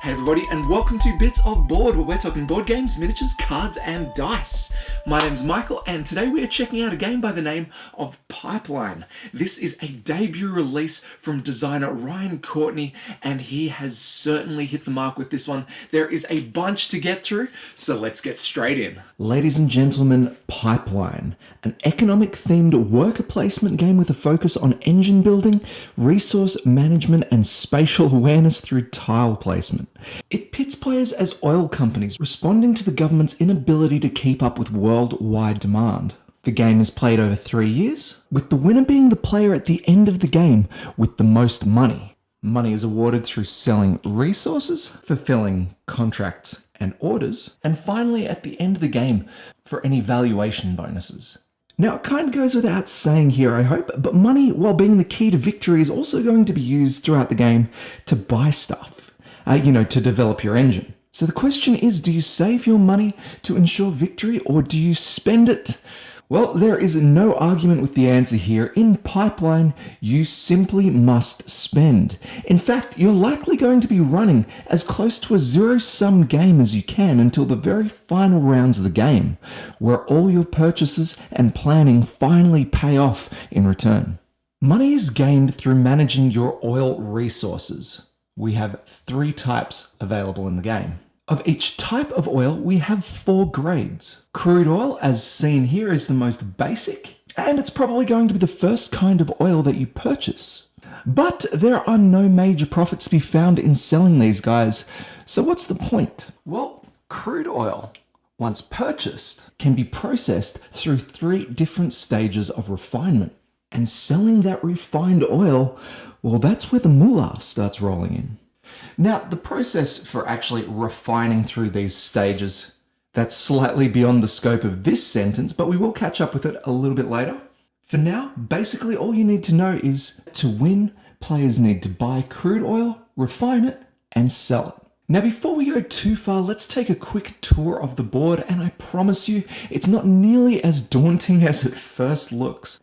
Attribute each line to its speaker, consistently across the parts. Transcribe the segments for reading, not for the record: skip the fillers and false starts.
Speaker 1: Hey everybody, and welcome to Bits of Board, where we're talking board games, miniatures, cards, and dice. My name's Michael, and today we are checking out a game by the name of Pipeline. This is a debut release from designer Ryan Courtney, and he has certainly hit the mark with this one. There is a bunch to get through, so let's get straight in. Ladies and gentlemen, Pipeline, an economic-themed worker placement game with a focus on engine building, resource management, and spatial awareness through tile placement. It pits players as oil companies responding to the government's inability to keep up with worldwide demand. The game is played over 3 years, with the winner being the player at the end of the game with the most money. Money is awarded through selling resources, fulfilling contracts and orders, and finally at the end of the game for any valuation bonuses. Now, it kind of goes without saying here, I hope, but money, while being the key to victory, is also going to be used throughout the game to buy stuff. To develop your engine. So the question is, do you save your money to ensure victory, or do you spend it? Well, there is no argument with the answer here. In Pipeline, you simply must spend. In fact, you're likely going to be running as close to a zero-sum game as you can until the very final rounds of the game, where all your purchases and planning finally pay off in return. Money is gained through managing your oil resources. We have 3 types available in the game. Of each type of oil, we have 4 grades. Crude oil, as seen here, is the most basic, and it's probably going to be the first kind of oil that you purchase. But there are no major profits to be found in selling these guys, so what's the point? Well, crude oil, once purchased, can be processed through 3 different stages of refinement. And selling that refined oil, well, that's where the moolah starts rolling in. Now, the process for actually refining through these stages, that's slightly beyond the scope of this sentence, but we will catch up with it a little bit later. For now, basically all you need to know is to win, players need to buy crude oil, refine it, and sell it. Now, before we go too far, let's take a quick tour of the board, and I promise you, it's not nearly as daunting as it first looks.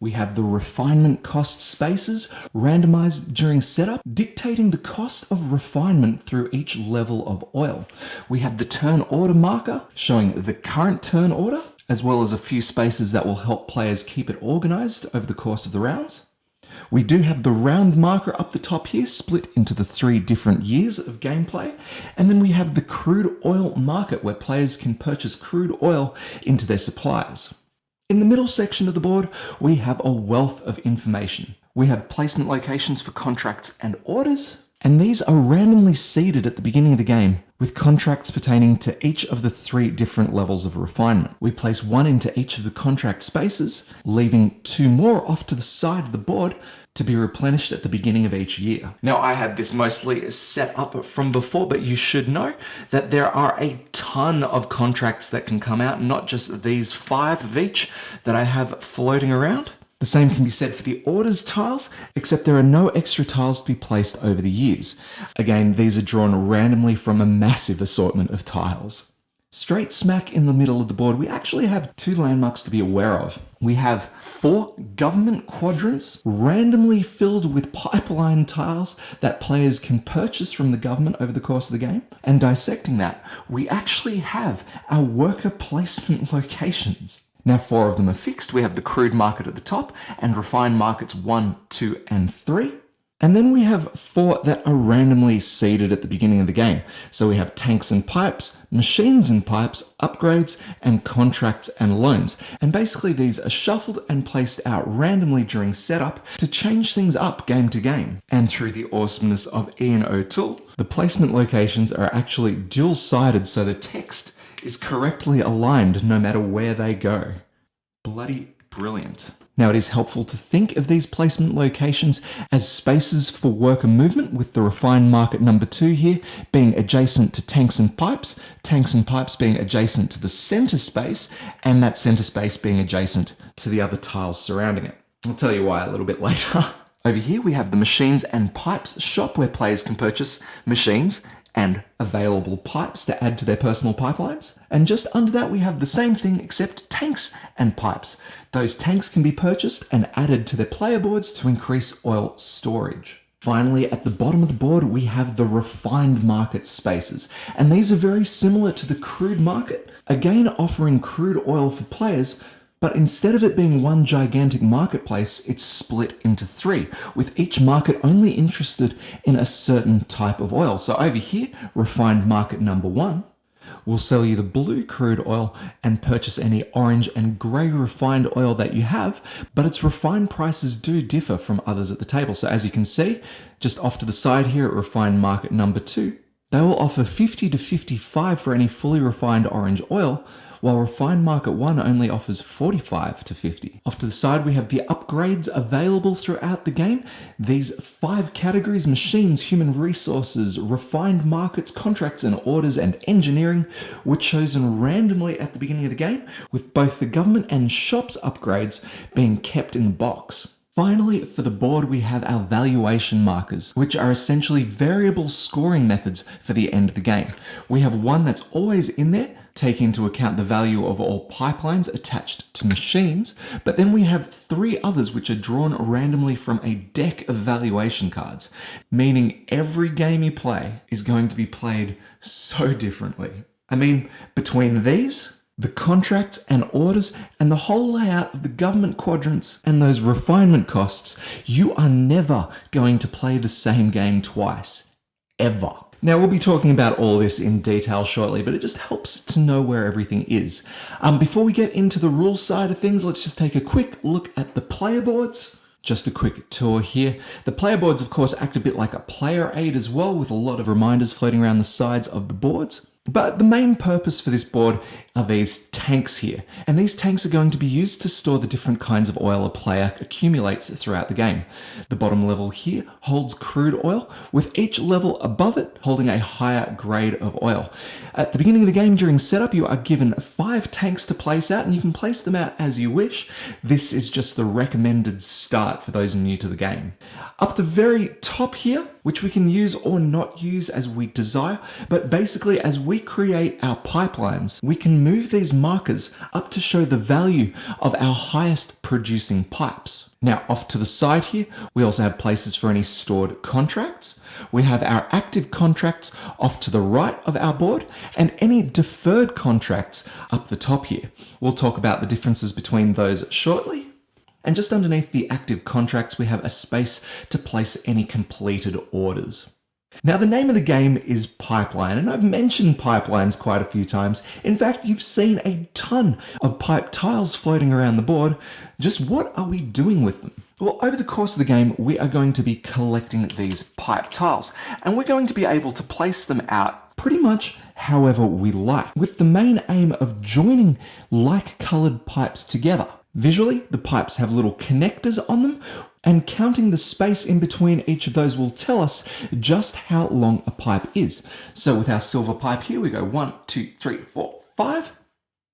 Speaker 1: We have the refinement cost spaces randomized during setup, dictating the cost of refinement through each level of oil. We have the turn order marker showing the current turn order, as well as a few spaces that will help players keep it organized over the course of the rounds. We do have the round marker up the top here, split into the 3 different years of gameplay. And then we have the crude oil market, where players can purchase crude oil into their supplies. In the middle section of the board, we have a wealth of information. We have placement locations for contracts and orders, and these are randomly seeded at the beginning of the game, with contracts pertaining to each of the 3 different levels of refinement. We place 1 into each of the contract spaces, leaving 2 more off to the side of the board to be replenished at the beginning of each year. Now, I had this mostly set up from before, but you should know that there are a ton of contracts that can come out, not just these 5 of each that I have floating around. The same can be said for the orders tiles, except there are no extra tiles to be placed over the years. Again, these are drawn randomly from a massive assortment of tiles. Straight smack in the middle of the board, we actually have 2 landmarks to be aware of. We have 4 government quadrants randomly filled with pipeline tiles that players can purchase from the government over the course of the game. And dissecting that, we actually have our worker placement locations. Now, 4 of them are fixed. We have the crude market at the top and refined markets 1, 2, and 3. And then we have 4 that are randomly seeded at the beginning of the game. So we have tanks and pipes, machines and pipes, upgrades, and contracts and loans. And basically these are shuffled and placed out randomly during setup to change things up game to game. And through the awesomeness of Ian O'Toole, the placement locations are actually dual-sided, so the text is correctly aligned no matter where they go. Bloody brilliant. Now, it is helpful to think of these placement locations as spaces for worker movement, with the refined market number 2 here being adjacent to tanks and pipes being adjacent to the center space, and that center space being adjacent to the other tiles surrounding it. I'll tell you why a little bit later. Over here we have the machines and pipes shop, where players can purchase machines and available pipes to add to their personal pipelines. And just under that we have the same thing except tanks and pipes. Those tanks can be purchased and added to their player boards to increase oil storage. Finally, at the bottom of the board, we have the refined market spaces. And these are very similar to the crude market, again offering crude oil for players, but instead of it being one gigantic marketplace, it's split into three, with each market only interested in a certain type of oil. So over here, refined market number 1 will sell you the blue crude oil and purchase any orange and grey refined oil that you have, but its refined prices do differ from others at the table. So as you can see, just off to the side here at refined market number 2, they will offer 50 to 55 for any fully refined orange oil, while refined market 1 only offers 45 to 50. Off to the side, we have the upgrades available throughout the game. These 5 categories: machines, human resources, refined markets, contracts and orders, and engineering, were chosen randomly at the beginning of the game, with both the government and shops upgrades being kept in the box. Finally, for the board, we have our valuation markers, which are essentially variable scoring methods for the end of the game. We have one that's always in there, taking into account the value of all pipelines attached to machines, but then we have 3 others which are drawn randomly from a deck of valuation cards, meaning every game you play is going to be played so differently. I mean, between these, the contracts and orders, and the whole layout of the government quadrants and those refinement costs, you are never going to play the same game twice, ever. Now, we'll be talking about all this in detail shortly, but it just helps to know where everything is. Before we get into the rules side of things, let's just take a quick look at the player boards. Just a quick tour here. The player boards, of course, act a bit like a player aid as well, with a lot of reminders floating around the sides of the boards. But the main purpose for this board are these tanks here. And these tanks are going to be used to store the different kinds of oil a player accumulates throughout the game. The bottom level here holds crude oil, with each level above it holding a higher grade of oil. At the beginning of the game, during setup, you are given 5 tanks to place out, and you can place them out as you wish. This is just the recommended start for those new to the game. Up the very top here, which we can use or not use as we desire, but basically as we create our pipelines, we can move these markers up to show the value of our highest producing pipes. Now, off to the side here, we also have places for any stored contracts. We have our active contracts off to the right of our board, and any deferred contracts up the top here. We'll talk about the differences between those shortly. And just underneath the active contracts, we have a space to place any completed orders. Now, the name of the game is Pipeline, and I've mentioned pipelines quite a few times. In fact, you've seen a ton of pipe tiles floating around the board. Just what are we doing with them? Well, over the course of the game, we are going to be collecting these pipe tiles, and we're going to be able to place them out pretty much however we like, with the main aim of joining like-coloured pipes together. Visually, the pipes have little connectors on them, and counting the space in between each of those will tell us just how long a pipe is. So with our silver pipe here, we go 1, 2, 3, 4, 5.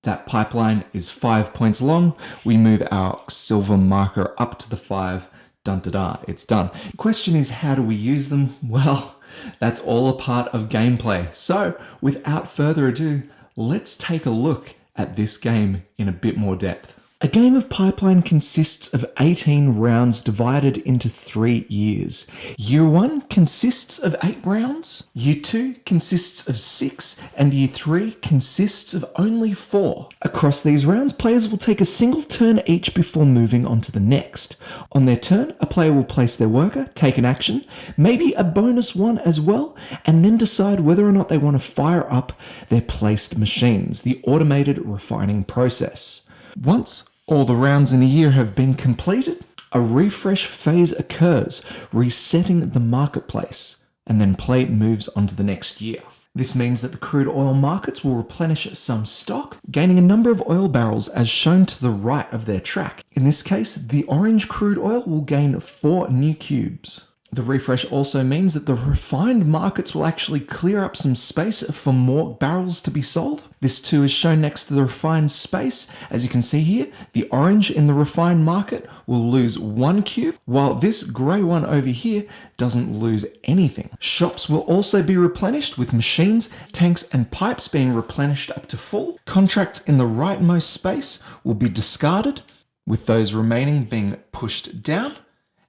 Speaker 1: That pipeline is 5 points long. We move our silver marker up to the 5. Dun da da, it's done. The question is, how do we use them? Well, that's all a part of gameplay. So without further ado, let's take a look at this game in a bit more depth. A game of Pipeline consists of 18 rounds divided into 3 years. Year 1 consists of 8 rounds, Year 2 consists of 6, and Year 3 consists of only 4. Across these rounds, players will take a single turn each before moving on to the next. On their turn, a player will place their worker, take an action, maybe a bonus one as well, and then decide whether or not they want to fire up their placed machines, the automated refining process. Once all the rounds in a year have been completed, a refresh phase occurs, resetting the marketplace, and then play moves on to the next year. This means that the crude oil markets will replenish some stock, gaining a number of oil barrels as shown to the right of their track. In this case, the orange crude oil will gain 4 new cubes. The refresh also means that the refined markets will actually clear up some space for more barrels to be sold. This too is shown next to the refined space. As you can see here, the orange in the refined market will lose 1 cube, while this grey one over here doesn't lose anything. Shops will also be replenished, with machines, tanks and pipes being replenished up to full. Contracts in the rightmost space will be discarded, with those remaining being pushed down.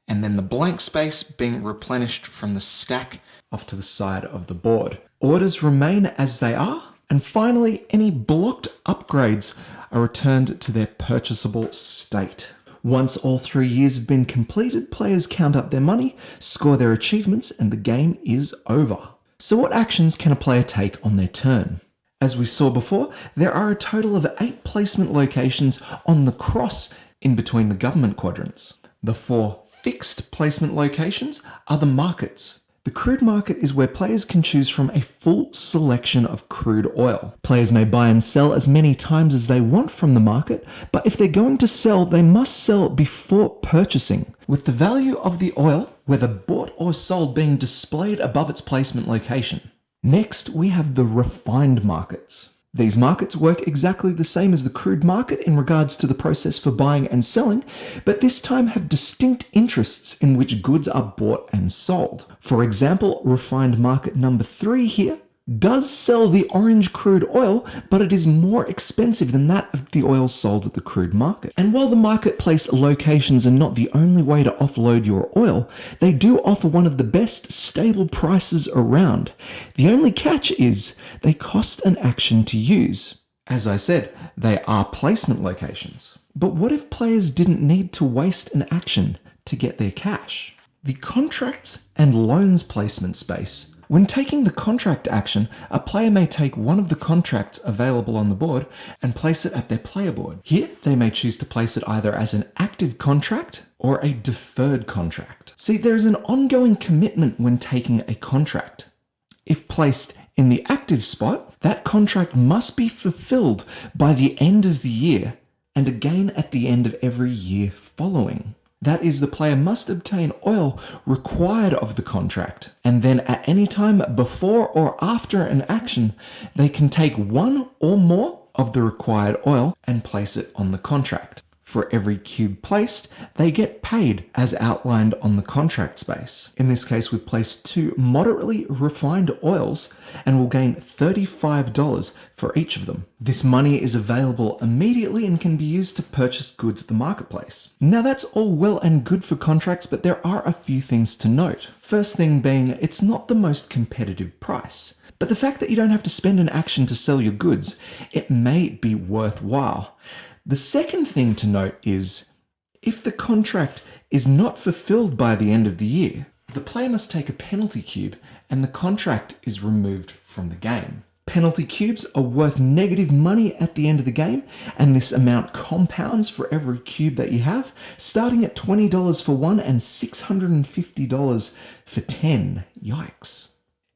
Speaker 1: and then the blank space being replenished from the stack off to the side of the board. Orders remain as they are, and finally, any blocked upgrades are returned to their purchasable state. Once all 3 years have been completed, players count up their money, score their achievements, and the game is over. So what actions can a player take on their turn? As we saw before, there are a total of 8 placement locations on the cross in between the government quadrants. The 4 fixed placement locations are the markets. The crude market is where players can choose from a full selection of crude oil. Players may buy and sell as many times as they want from the market, but if they're going to sell, they must sell before purchasing, with the value of the oil, whether bought or sold, being displayed above its placement location. Next, we have the refined markets. These markets work exactly the same as the crude market in regards to the process for buying and selling, but this time have distinct interests in which goods are bought and sold. For example, refined market number 3 here does sell the orange crude oil, but it is more expensive than that of the oil sold at the crude market. And while the marketplace locations are not the only way to offload your oil, they do offer one of the best stable prices around. The only catch is they cost an action to use. As I said, they are placement locations. But what if players didn't need to waste an action to get their cash? The contracts and loans placement space. When taking the contract action, a player may take one of the contracts available on the board and place it at their player board. Here, they may choose to place it either as an active contract or a deferred contract. See, there is an ongoing commitment when taking a contract. If placed in the active spot, that contract must be fulfilled by the end of the year and again at the end of every year following. That is, the player must obtain oil required of the contract, and then at any time before or after an action, they can take one or more of the required oil and place it on the contract. For every cube placed, they get paid as outlined on the contract space. In this case, we've placed 2 moderately refined oils and will gain $35 for each of them. This money is available immediately and can be used to purchase goods at the marketplace. Now that's all well and good for contracts, but there are a few things to note. First thing being, it's not the most competitive price. But the fact that you don't have to spend an action to sell your goods, it may be worthwhile. The second thing to note is, if the contract is not fulfilled by the end of the year, the player must take a penalty cube and the contract is removed from the game. Penalty cubes are worth negative money at the end of the game, and this amount compounds for every cube that you have, starting at $20 for 1 and $650 for 10. Yikes.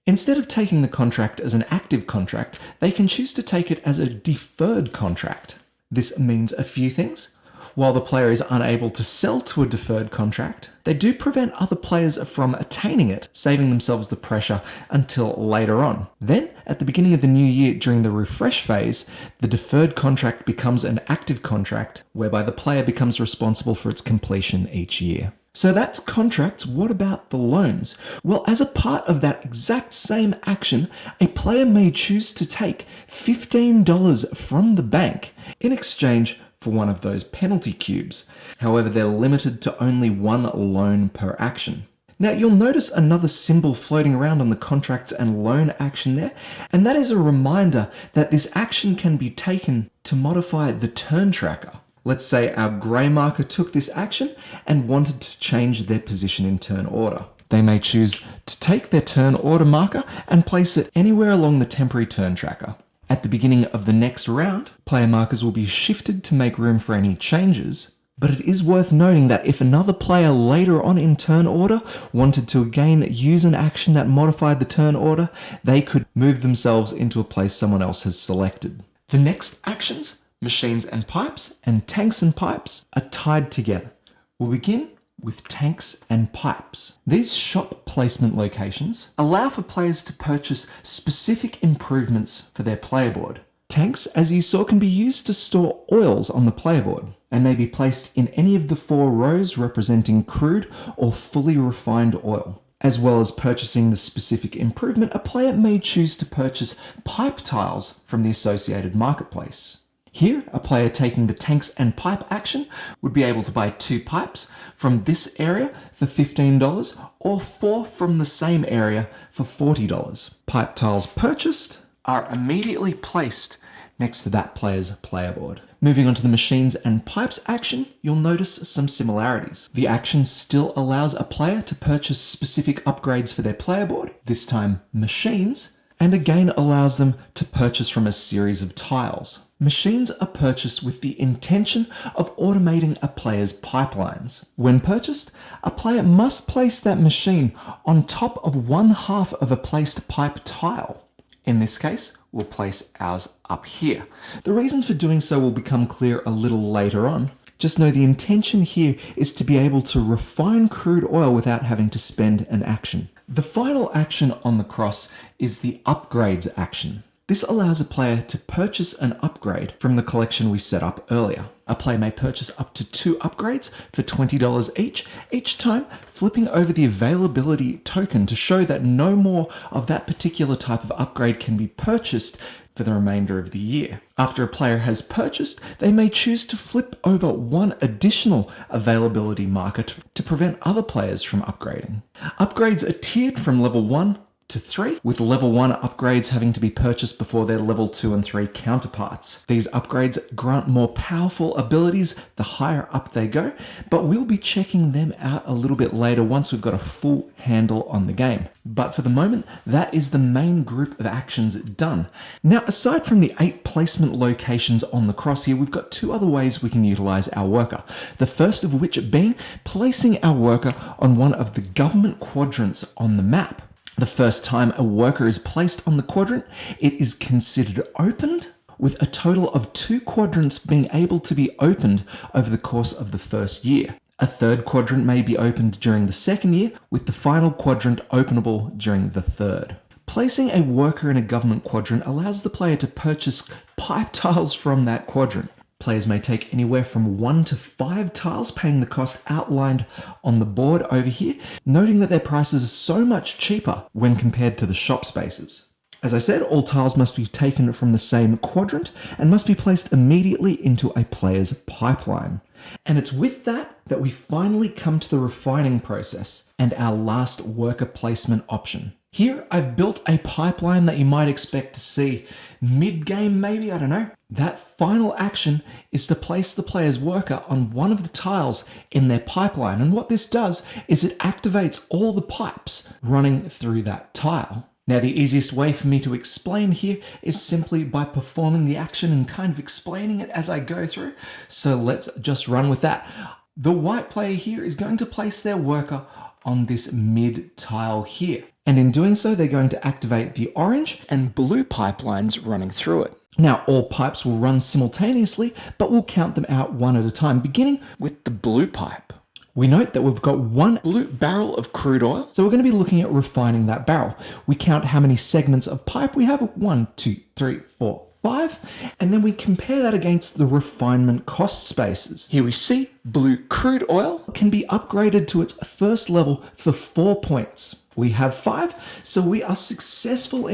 Speaker 1: Instead of taking the contract as an active contract, they can choose to take it as a deferred contract. This means a few things. While the player is unable to sell to a deferred contract, they do prevent other players from attaining it, saving themselves the pressure until later on. Then, at the beginning of the new year during the refresh phase, the deferred contract becomes an active contract, whereby the player becomes responsible for its completion each year. So that's contracts. What about the loans? Well, as a part of that exact same action, a player may choose to take $15 from the bank in exchange for one of those penalty cubes. However, they're limited to only 1 loan per action. Now, you'll notice another symbol floating around on the contracts and loan action there, and that is a reminder that this action can be taken to modify the turn tracker. Let's say our grey marker took this action and wanted to change their position in turn order. They may choose to take their turn order marker and place it anywhere along the temporary turn tracker. At the beginning of the next round, player markers will be shifted to make room for any changes, but it is worth noting that if another player later on in turn order wanted to again use an action that modified the turn order, they could move themselves into a place someone else has selected. The next actions, machines and pipes, and tanks and pipes, are tied together. We'll begin with tanks and pipes. These shop placement locations allow for players to purchase specific improvements for their player board. Tanks, as you saw, can be used to store oils on the player board and may be placed in any of the 4 rows representing crude or fully refined oil. As well as purchasing the specific improvement, a player may choose to purchase pipe tiles from the associated marketplace. Here, a player taking the tanks and pipe action would be able to buy 2 pipes from this area for $15 or 4 from the same area for $40. Pipe tiles purchased are immediately placed next to that player's player board. Moving on to the machines and pipes action, you'll notice some similarities. The action still allows a player to purchase specific upgrades for their player board, this time machines, and again allows them to purchase from a series of tiles. Machines are purchased with the intention of automating a player's pipelines. When purchased, a player must place that machine on top of one half of a placed pipe tile. In this case, we'll place ours up here. The reasons for doing so will become clear a little later on. Just know the intention here is to be able to refine crude oil without having to spend an action. The final action on the cross is the upgrades action. This allows a player to purchase an upgrade from the collection we set up earlier. A player may purchase up to 2 upgrades for $20 each time flipping over the availability token to show that no more of that particular type of upgrade can be purchased for the remainder of the year. After a player has purchased, they may choose to flip over 1 additional availability marker to prevent other players from upgrading. Upgrades are tiered from level 1 to 3, with level 1 upgrades having to be purchased before their level 2 and 3 counterparts. These upgrades grant more powerful abilities the higher up they go, but we'll be checking them out a little bit later once we've got a full handle on the game. But for the moment, that is the main group of actions done. Now, aside from the 8 placement locations on the cross here, we've got 2 other ways we can utilize our worker. The first of which being placing our worker on one of the government quadrants on the map. The first time a worker is placed on the quadrant, it is considered opened, with a total of 2 quadrants being able to be opened over the course of the first year. A third quadrant may be opened during the second year, with the final quadrant openable during the third. Placing a worker in a government quadrant allows the player to purchase pipe tiles from that quadrant. Players may take anywhere from 1 to 5 tiles, paying the cost outlined on the board over here, noting that their prices are so much cheaper when compared to the shop spaces. As I said, all tiles must be taken from the same quadrant and must be placed immediately into a player's pipeline. And it's with that that we finally come to the refining process and our last worker placement option. Here, I've built a pipeline that you might expect to see mid-game, maybe, I don't know. That final action is to place the player's worker on one of the tiles in their pipeline. And what this does is it activates all the pipes running through that tile. Now, the easiest way for me to explain here is simply by performing the action and kind of explaining it as I go through. So let's just run with that. The white player here is going to place their worker on this mid tile here. And in doing so, they're going to activate the orange and blue pipelines running through it. Now, all pipes will run simultaneously, but we'll count them out one at a time, beginning with the blue pipe. We note that we've got 1 blue barrel of crude oil, so we're going to be looking at refining that barrel. We count how many segments of pipe we have, 1, 2, 3, 4, 5, and then we compare that against the refinement cost spaces. Here we see blue crude oil can be upgraded to its first level for 4 points. We have 5, so we are successful.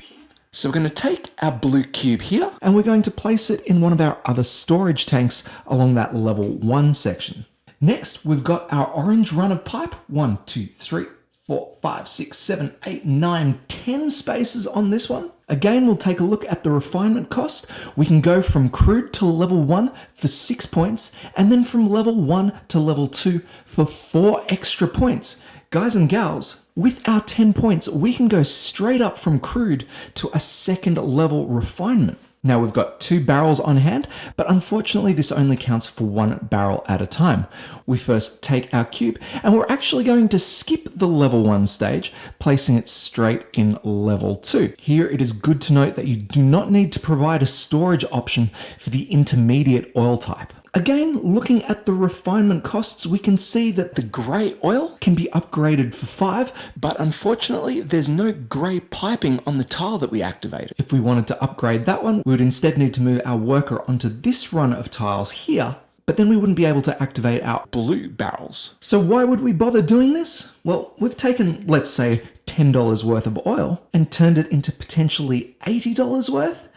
Speaker 1: So we're going to take our blue cube here and we're going to place it in one of our other storage tanks along that level 1 section. Next, we've got our orange run of pipe, 1, 2, 3, 4, 5, 6, 7, 8, 9, 10 spaces on this one. Again, we'll take a look at the refinement cost. We can go from crude to level 1 for 6 points, and then from level 1 to level 2 for 4 extra points. Guys and gals, with our 10 points, we can go straight up from crude to a second level refinement. Now we've got 2 barrels on hand, but unfortunately this only counts for 1 barrel at a time. We first take our cube and we're actually going to skip the level 1 stage, placing it straight in level 2. Here it is good to note that you do not need to provide a storage option for the intermediate oil type. Again, looking at the refinement costs, we can see that the grey oil can be upgraded for 5, but unfortunately there's no grey piping on the tile that we activated. If we wanted to upgrade that one, we would instead need to move our worker onto this run of tiles here, but then we wouldn't be able to activate our blue barrels. So why would we bother doing this? Well, we've taken, let's say, $10 worth of oil and turned it into potentially $80 worth.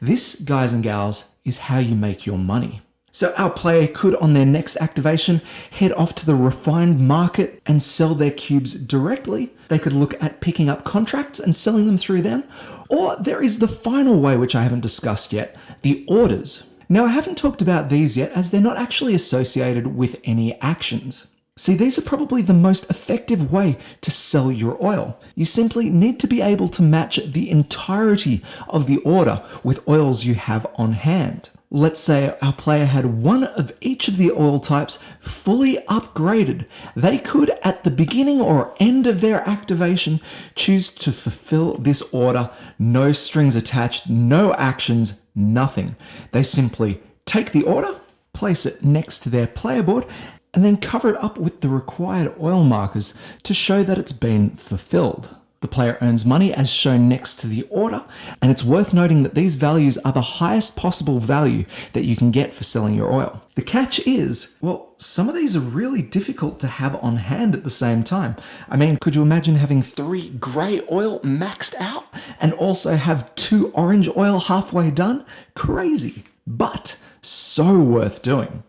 Speaker 1: This, guys and gals, is how you make your money. So our player could, on their next activation, head off to the refined market and sell their cubes directly. They could look at picking up contracts and selling them through them. Or there is the final way, which I haven't discussed yet, the orders. Now, I haven't talked about these yet as they're not actually associated with any actions. See, these are probably the most effective way to sell your oil. You simply need to be able to match the entirety of the order with oils you have on hand. Let's say our player had one of each of the oil types fully upgraded. They could, at the beginning or end of their activation, choose to fulfill this order. No strings attached, no actions, nothing. They simply take the order, place it next to their player board, and then cover it up with the required oil markers to show that it's been fulfilled. The player earns money as shown next to the order, and it's worth noting that these values are the highest possible value that you can get for selling your oil. The catch is, well, some of these are really difficult to have on hand at the same time. I mean, could you imagine having 3 grey oil maxed out and also have 2 orange oil halfway done? Crazy, but so worth doing.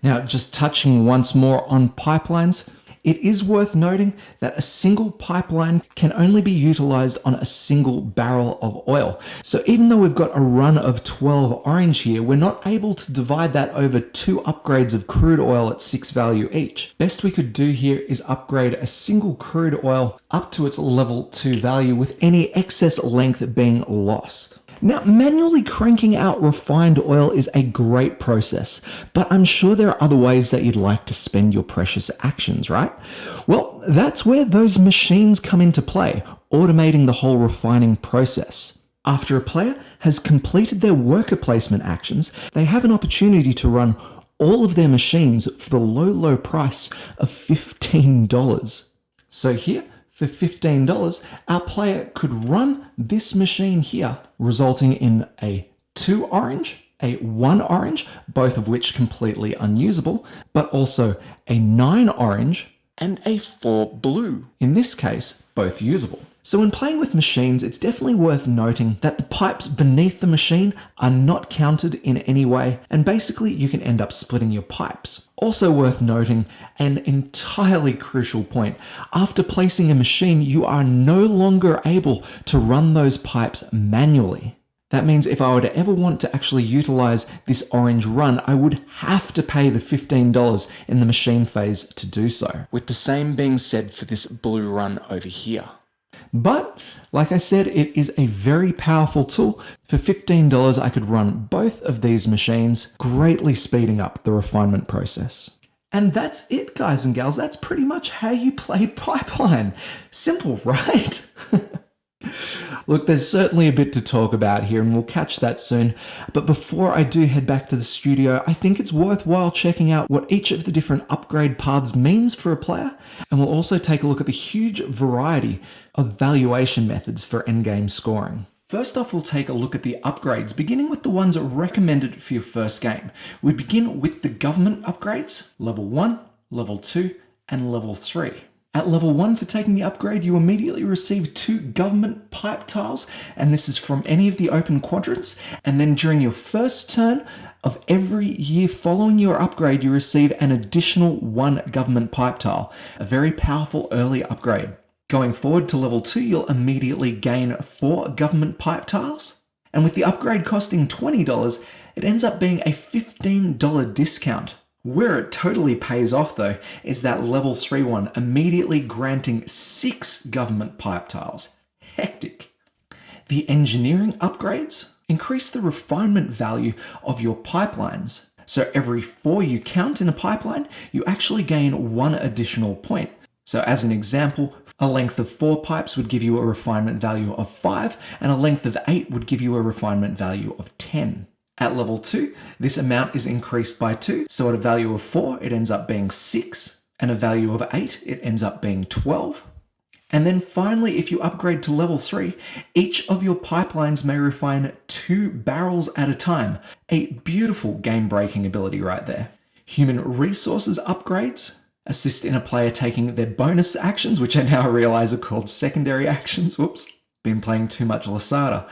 Speaker 1: Now, just touching once more on pipelines, it is worth noting that a single pipeline can only be utilized on a single barrel of oil. So even though we've got a run of 12 orange here, we're not able to divide that over 2 upgrades of crude oil at 6 value each. Best we could do here is upgrade a single crude oil up to its level 2 value with any excess length being lost. Now, manually cranking out refined oil is a great process, but I'm sure there are other ways that you'd like to spend your precious actions, right? Well, that's where those machines come into play, automating the whole refining process. After a player has completed their worker placement actions, they have an opportunity to run all of their machines for the low price of $15. So here, for $15, our player could run this machine here, resulting in a 2 orange, a 1 orange, both of which completely unusable, but also a 9 orange and a 4 blue. In this case, both usable. So when playing with machines, it's definitely worth noting that the pipes beneath the machine are not counted in any way, and basically you can end up splitting your pipes. Also worth noting, an entirely crucial point, after placing a machine, you are no longer able to run those pipes manually. That means if I were to ever want to actually utilize this orange run, I would have to pay the $15 in the machine phase to do so, with the same being said for this blue run over here. But, like I said, it is a very powerful tool. For $15, I could run both of these machines, greatly speeding up the refinement process. And that's it, guys and gals. That's pretty much how you play Pipeline. Simple, right? Look, there's certainly a bit to talk about here, and we'll catch that soon. But before I do head back to the studio, I think it's worthwhile checking out what each of the different upgrade paths means for a player, and we'll also take a look at the huge variety of valuation methods for endgame scoring. First off, we'll take a look at the upgrades, beginning with the ones recommended for your first game. We begin with the government upgrades, level 1, level 2, and level 3. At level 1, for taking the upgrade, you immediately receive 2 government pipe tiles, and this is from any of the open quadrants. And then during your first turn of every year following your upgrade, you receive an additional 1 government pipe tile, a very powerful early upgrade. Going forward to level 2, you'll immediately gain 4 government pipe tiles. And with the upgrade costing $20, it ends up being a $15 discount. Where it totally pays off though is that level 3 one immediately granting 6 government pipe tiles. Hectic. The engineering upgrades increase the refinement value of your pipelines. So every 4 you count in a pipeline, you actually gain 1 additional point. So as an example, a length of 4 pipes would give you a refinement value of 5, and a length of 8 would give you a refinement value of 10. At level 2, this amount is increased by 2, so at a value of 4, it ends up being 6, and a value of 8, it ends up being 12. And then finally, if you upgrade to level 3, each of your pipelines may refine 2 barrels at a time. A beautiful game-breaking ability right there. Human resources upgrades assist in a player taking their bonus actions, which I now realize are called secondary actions. Whoops, been playing too much Lasada.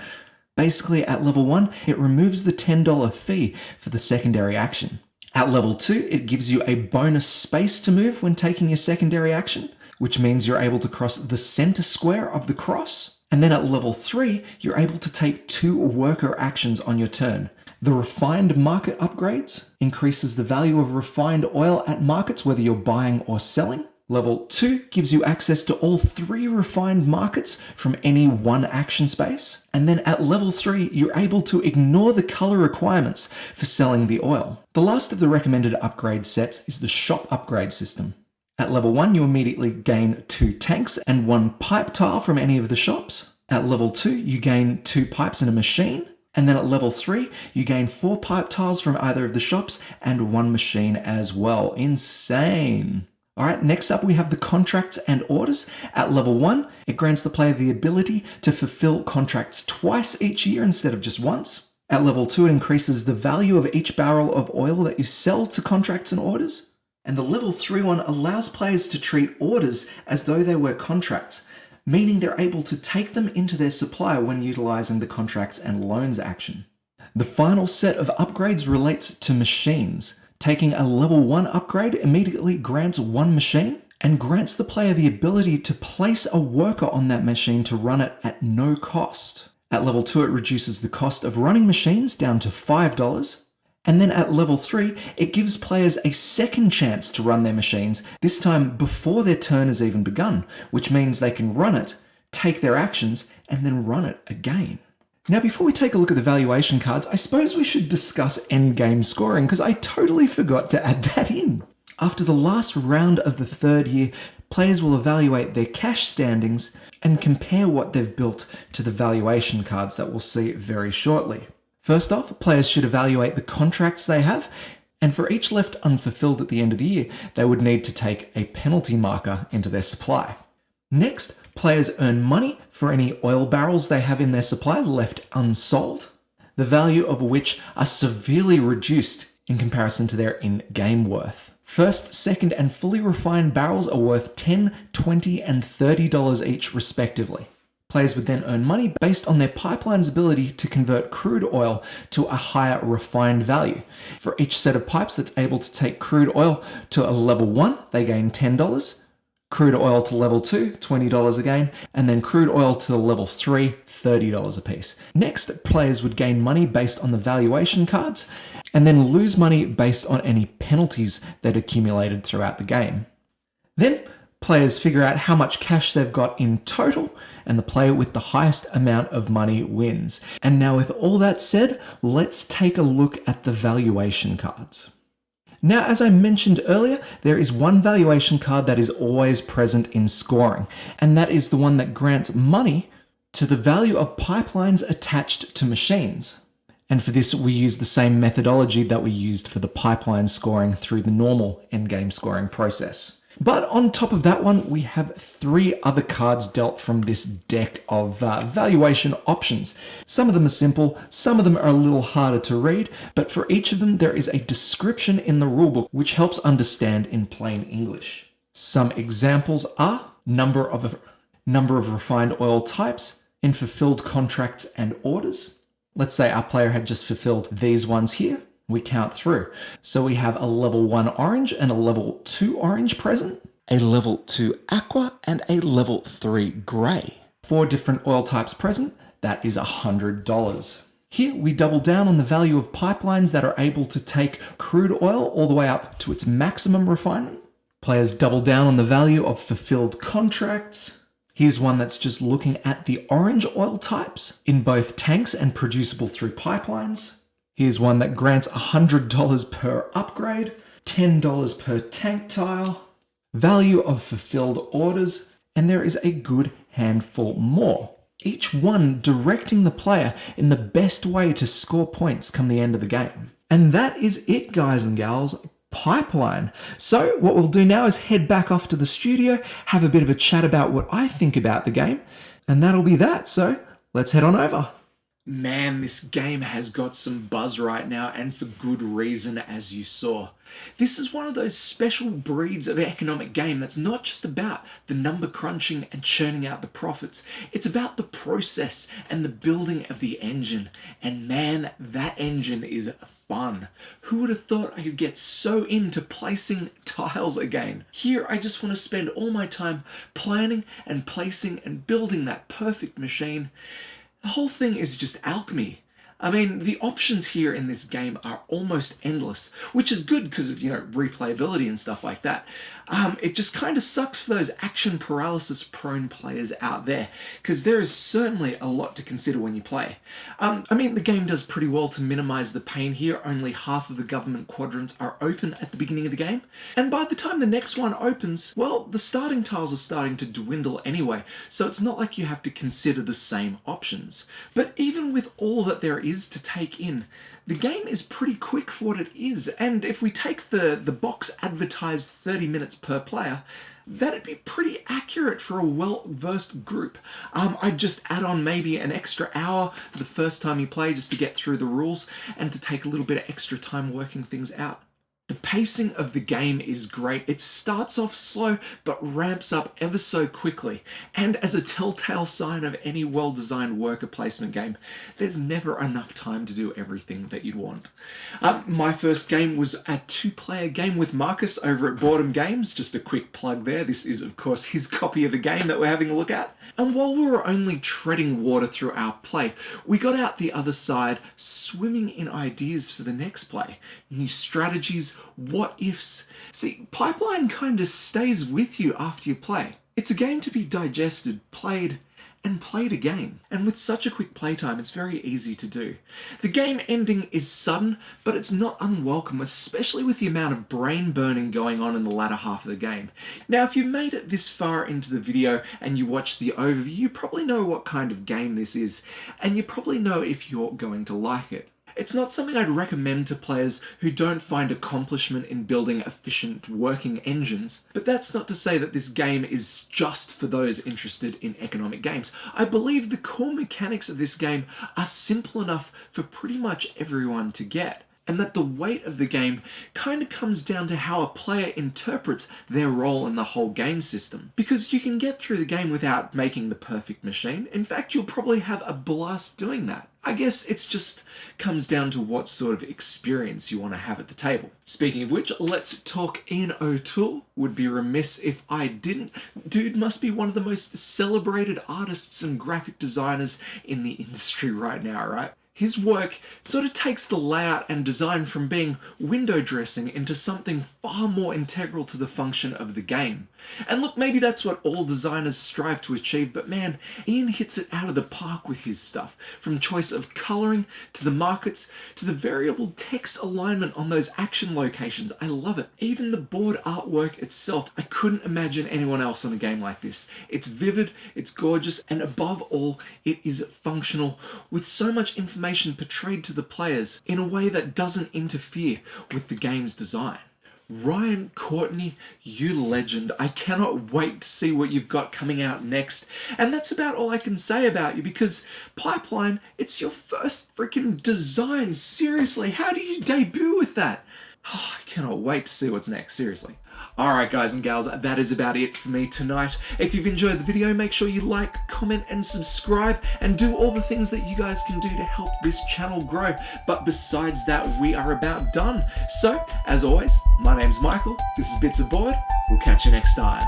Speaker 1: Basically, at level 1, it removes the $10 fee for the secondary action. At level 2, it gives you a bonus space to move when taking your secondary action, which means you're able to cross the center square of the cross. And then at level 3, you're able to take 2 worker actions on your turn. The refined market upgrades increases the value of refined oil at markets, whether you're buying or selling. Level 2 gives you access to all 3 refined markets from any one action space. And then at level 3, you're able to ignore the color requirements for selling the oil. The last of the recommended upgrade sets is the shop upgrade system. At level 1, you immediately gain 2 tanks and 1 pipe tile from any of the shops. At level 2, you gain 2 pipes and a machine. And then at level 3, you gain 4 pipe tiles from either of the shops and 1 machine as well. Insane. Alright, next up we have the contracts and orders. At level 1, it grants the player the ability to fulfill contracts twice each year instead of just once. At level 2, it increases the value of each barrel of oil that you sell to contracts and orders. And the level 3 one allows players to treat orders as though they were contracts, meaning they're able to take them into their supplier when utilizing the contracts and loans action. The final set of upgrades relates to machines. Taking a level 1 upgrade immediately grants 1 machine and grants the player the ability to place a worker on that machine to run it at no cost. At level 2, it reduces the cost of running machines down to $5. And then at level 3, it gives players a second chance to run their machines, this time before their turn has even begun, which means they can run it, take their actions, and then run it again. Now, before we take a look at the valuation cards, I suppose we should discuss endgame scoring, because I totally forgot to add that in. After the last round of the 3rd year, players will evaluate their cash standings and compare what they've built to the valuation cards that we'll see very shortly. First off, players should evaluate the contracts they have, and for each left unfulfilled at the end of the year, they would need to take a penalty marker into their supply. Next, players earn money for any oil barrels they have in their supply left unsold, the value of which are severely reduced in comparison to their in-game worth. First, second, and fully refined barrels are worth $10, $20, and $30 each respectively. Players would then earn money based on their pipeline's ability to convert crude oil to a higher refined value. For each set of pipes that's able to take crude oil to a level 1, they gain $10. Crude oil to level 2, $20 again, and then crude oil to level 3, $30 a piece. Next, players would gain money based on the valuation cards, and then lose money based on any penalties that accumulated throughout the game. Then, players figure out how much cash they've got in total, and the player with the highest amount of money wins. And now with all that said, let's take a look at the valuation cards. Now, as I mentioned earlier, there is one valuation card that is always present in scoring, and that is the one that grants money to the value of pipelines attached to machines. And for this, we use the same methodology that we used for the pipeline scoring through the normal endgame scoring process. But on top of that one, we have 3 other cards dealt from this deck of valuation options. Some of them are simple, some of them are a little harder to read, but for each of them there is a description in the rulebook which helps understand in plain English. Some examples are number of refined oil types in fulfilled contracts and orders. Let's say our player had just fulfilled these ones here. We count through. So we have a level 1 orange and a level 2 orange present, a level 2 aqua, and a level 3 grey. 4 different oil types present, that is $100. Here we double down on the value of pipelines that are able to take crude oil all the way up to its maximum refinement. Players double down on the value of fulfilled contracts. Here's one that's just looking at the orange oil types in both tanks and producible through pipelines. Here's one that grants $100 per upgrade, $10 per tank tile, value of fulfilled orders, and there is a good handful more. Each one directing the player in the best way to score points come the end of the game. And that is it, guys and gals. Pipeline. So what we'll do now is head back off to the studio, have a bit of a chat about what I think about the game, and that'll be that. So let's head on over. Man, this game has got some buzz right now, and for good reason, as you saw. This is one of those special breeds of economic game that's not just about the number crunching and churning out the profits. It's about the process and the building of the engine. And man, that engine is fun. Who would have thought I could get so into placing tiles again? Here, I just want to spend all my time planning and placing and building that perfect machine. The whole thing is just alchemy. I mean, the options here in this game are almost endless, which is good because of, replayability and stuff like that. It just kind of sucks for those action paralysis prone players out there, because there is certainly a lot to consider when you play. I mean, the game does pretty well to minimize the pain here. Only half of the government quadrants are open at the beginning of the game, and by the time the next one opens, well, the starting tiles are starting to dwindle anyway, so it's not like you have to consider the same options. But even with all that there is to take in, the game is pretty quick for what it is, and if we take the box advertised 30 minutes per player, that'd be pretty accurate for a well-versed group. I'd just add on maybe an extra hour the first time you play just to get through the rules and to take a little bit of extra time working things out. The pacing of the game is great. It starts off slow, but ramps up ever so quickly. And as a telltale sign of any well-designed worker placement game, there's never enough time to do everything that you'd want. My first game was a 2-player game with Marcus over at Boredom Games. Just a quick plug there. This is, of course, his copy of the game that we're having a look at. And while we were only treading water through our play, we got out the other side swimming in ideas for the next play. New strategies, what ifs. See, Pipeline kind of stays with you after you play. It's a game to be digested, played, and played again. And with such a quick playtime, it's very easy to do. The game ending is sudden, but it's not unwelcome, especially with the amount of brain burning going on in the latter half of the game. Now, if you've made it this far into the video and you watch the overview, you probably know what kind of game this is, and you probably know if you're going to like it. It's not something I'd recommend to players who don't find accomplishment in building efficient working engines, but that's not to say that this game is just for those interested in economic games. I believe the core mechanics of this game are simple enough for pretty much everyone to get, and that the weight of the game kind of comes down to how a player interprets their role in the whole game system. Because you can get through the game without making the perfect machine. In fact, you'll probably have a blast doing that. I guess it's just comes down to what sort of experience you want to have at the table. Speaking of which, let's talk Ian O'Toole. Would be remiss if I didn't. Dude must be one of the most celebrated artists and graphic designers in the industry right now, right? His work sort of takes the layout and design from being window dressing into something far more integral to the function of the game. And look, maybe that's what all designers strive to achieve, but man, Ian hits it out of the park with his stuff. From choice of colouring, to the markets, to the variable text alignment on those action locations. I love it. Even the board artwork itself, I couldn't imagine anyone else on a game like this. It's vivid, it's gorgeous, and above all, it is functional, with so much information portrayed to the players in a way that doesn't interfere with the game's design. Ryan Courtney, you legend. I cannot wait to see what you've got coming out next. And that's about all I can say about you, because Pipeline, it's your first freaking design. Seriously, how do you debut with that? Oh, I cannot wait to see what's next, seriously. Alright guys and gals, that is about it for me tonight. If you've enjoyed the video, make sure you like, comment and subscribe, and do all the things that you guys can do to help this channel grow. But besides that, we are about done. So, as always, my name's Michael, this is Bits of Board, we'll catch you next time.